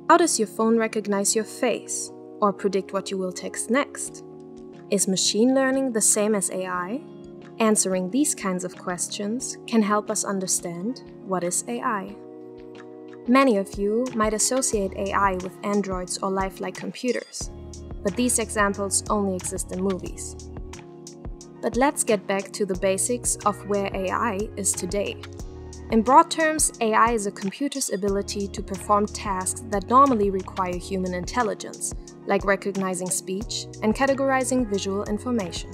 How does your phone recognize your face or predict what you will text next? Is machine learning the same as AI? Answering these kinds of questions can help us understand what is AI. Many of you might associate AI with androids or lifelike computers, but these examples only exist in movies. But let's get back to the basics of where AI is today. In broad terms, AI is a computer's ability to perform tasks that normally require human intelligence, like recognizing speech and categorizing visual information.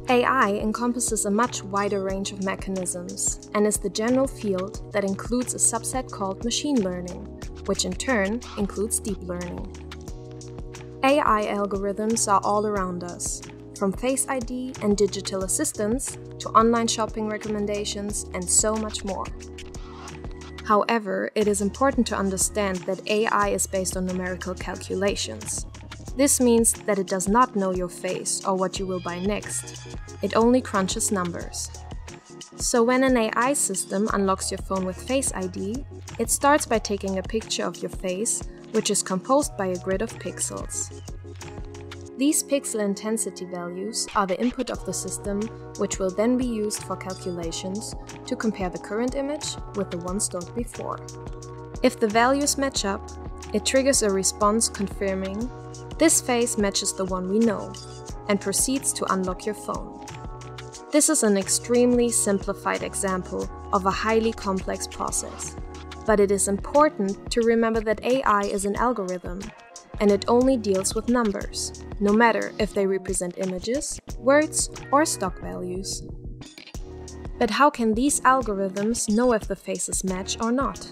AI encompasses a much wider range of mechanisms and is the general field that includes a subset called machine learning, which in turn includes deep learning. AI algorithms are all around us, from Face ID and digital assistants to online shopping recommendations and so much more. However, it is important to understand that AI is based on numerical calculations. This means that it does not know your face or what you will buy next. It only crunches numbers. So when an AI system unlocks your phone with Face ID, it starts by taking a picture of your face, which is composed by a grid of pixels. These pixel intensity values are the input of the system, which will then be used for calculations to compare the current image with the one stored before. If the values match up, it triggers a response confirming this face matches the one we know, and proceeds to unlock your phone. This is an extremely simplified example of a highly complex process, but it is important to remember that AI is an algorithm, and it only deals with numbers, no matter if they represent images, words, or stock values. But how can these algorithms know if the faces match or not?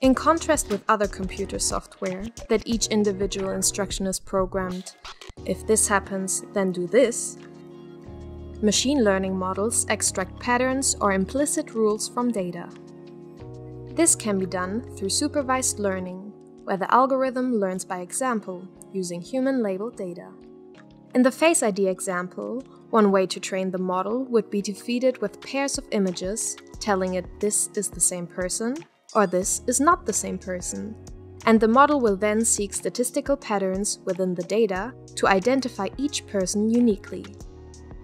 In contrast with other computer software, that each individual instruction is programmed, if this happens, then do this, machine learning models extract patterns or implicit rules from data. This can be done through supervised learning, where the algorithm learns by example, using human-labeled data. In the Face ID example, one way to train the model would be to feed it with pairs of images, telling it this is the same person, or this is not the same person. And the model will then seek statistical patterns within the data to identify each person uniquely.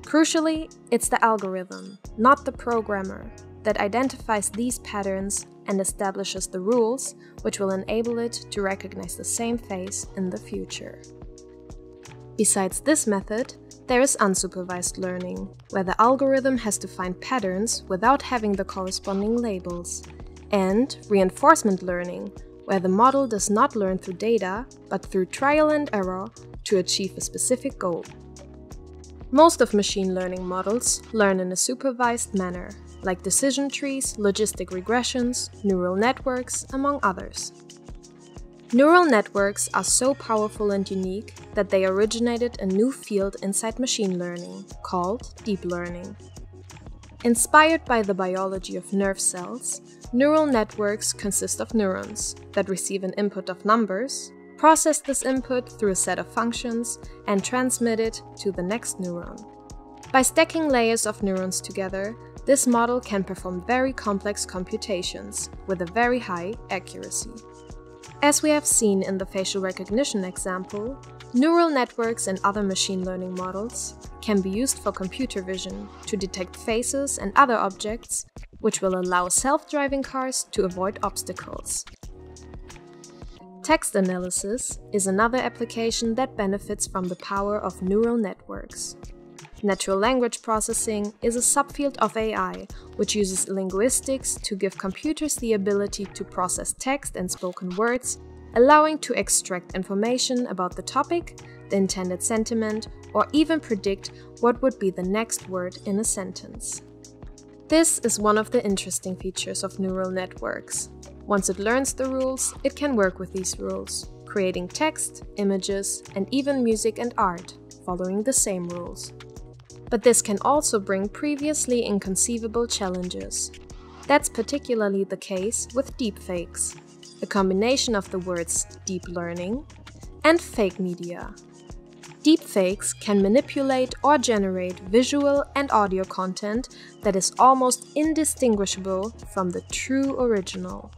Crucially, it's the algorithm, not the programmer, that identifies these patterns and establishes the rules which will enable it to recognize the same face in the future. Besides this method, there is unsupervised learning, where the algorithm has to find patterns without having the corresponding labels, and reinforcement learning, where the model does not learn through data, but through trial and error to achieve a specific goal. Most of machine learning models learn in a supervised manner, like decision trees, logistic regressions, neural networks, among others. Neural networks are so powerful and unique that they originated a new field inside machine learning, called deep learning. Inspired by the biology of nerve cells, neural networks consist of neurons that receive an input of numbers, process this input through a set of functions, and transmit it to the next neuron. By stacking layers of neurons together, this model can perform very complex computations with a very high accuracy. As we have seen in the facial recognition example, neural networks and other machine learning models can be used for computer vision to detect faces and other objects, which will allow self-driving cars to avoid obstacles. Text analysis is another application that benefits from the power of neural networks. Natural language processing is a subfield of AI, which uses linguistics to give computers the ability to process text and spoken words, allowing to extract information about the topic, the intended sentiment, or even predict what would be the next word in a sentence. This is one of the interesting features of neural networks. Once it learns the rules, it can work with these rules, creating text, images, and even music and art, following the same rules. But this can also bring previously inconceivable challenges. That's particularly the case with deepfakes, a combination of the words deep learning and fake media. Deepfakes can manipulate or generate visual and audio content that is almost indistinguishable from the true original.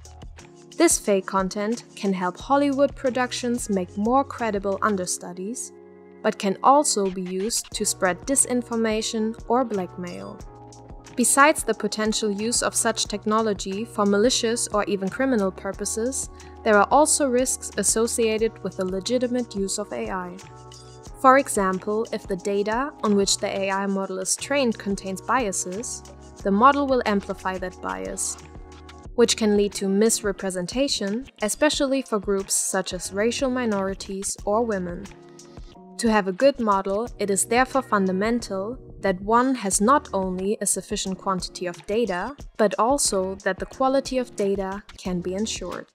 This fake content can help Hollywood productions make more credible understudies, but can also be used to spread disinformation or blackmail. Besides the potential use of such technology for malicious or even criminal purposes, there are also risks associated with the legitimate use of AI. For example, if the data on which the AI model is trained contains biases, the model will amplify that bias, which can lead to misrepresentation, especially for groups such as racial minorities or women. To have a good model, it is therefore fundamental that one has not only a sufficient quantity of data, but also that the quality of data can be ensured.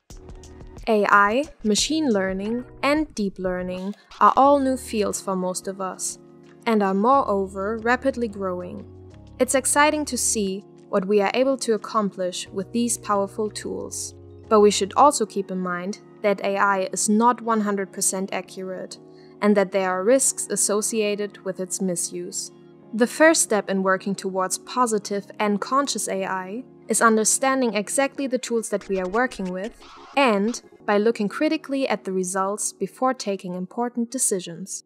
AI, machine learning, and deep learning are all new fields for most of us, and are moreover rapidly growing. It's exciting to see what we are able to accomplish with these powerful tools. But we should also keep in mind that AI is not 100% accurate, and that there are risks associated with its misuse. The first step in working towards positive and conscious AI is understanding exactly the tools that we are working with, and by looking critically at the results before taking important decisions.